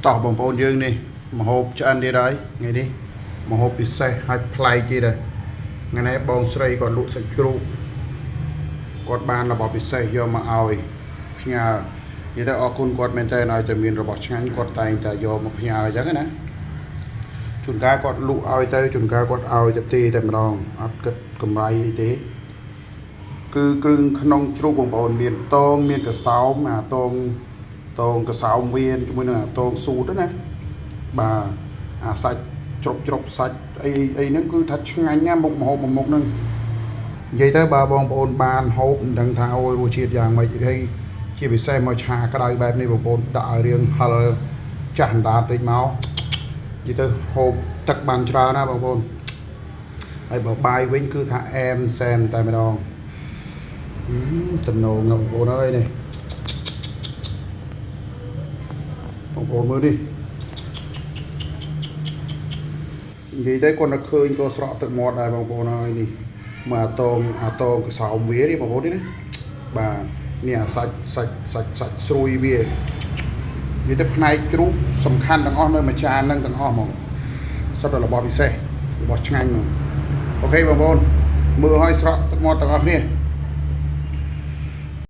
តោះបងប្អូនយើងនេះមហូបឆ្អិនទៀតហើយថ្ងៃនេះមហូបពិសេសហើយប្លែកទៀតហើយថ្ងៃនេះបងស្រីគាត់លក់សាច់ជ្រូកគាត់បានរបស់ពិសេសយកមកឲ្យផ្ញើនិយាយទៅអរគុណគាត់មែនតើឲ្យតែមានរបស់ឆ្ងាញ់គាត់តែងតែយកមកផ្ញើអញ្ចឹងណាជួនកាលគាត់លក់ឲ្យទៅជួនកាលគាត់ឲ្យទៅទេតែម្ដងអត់គិតកម្រៃអីទេគឺគ្រឿងក្នុងជ្រូកបងប្អូនមានតងមានកសោមអាតងកសោមវៀនជាមួយនឹងអាតងស៊ូទៅណាបាទអាសាច់ជ្រុបសាច់អីហ្នឹងគឺថាឆ្ងាញ់ណាស់មុខម្ហូបមួយមុខហ្នឹងនិយាយទៅបើបងប្អូនបានហូបមិនដឹងថាអូយរសជាតិយ៉ាងម៉េចហើយជាពិសេសមកឆាក្តៅបែបនេះបងប្អូនដាក់ឲ្យរៀងហិលចាស់អណ្ដាតតិចមកនិយាយទៅហូបទឹកបានច្រើនណាបងប្អូនហើយបើបាយវិញគឺថាអែមសែមតែម្ដងតំណងបងប្អូនអើយនេះបងប្អូនមើលនេះនិយាយទៅគាត់នឹកឃើញក៏ស្រក់ទឹកមាត់ដែរបងប្អូនហើយនេះមើលអាតងកសោមវានេះបងប្អូននេះណាបាទនេះអាសាច់ស្រួយវានិយាយទៅផ្នែកជ្រូកសំខាន់ទាំងអស់នៅមួយចានហ្នឹងទាំងអស់ហ្មងសុទ្ធតែរបស់ពិសេសរបស់ឆ្ងាញ់ហ្មងអូខេបងប្អូនមើលឲ្យស្រក់ទឹកមាត់ទាំងអស់គ្នា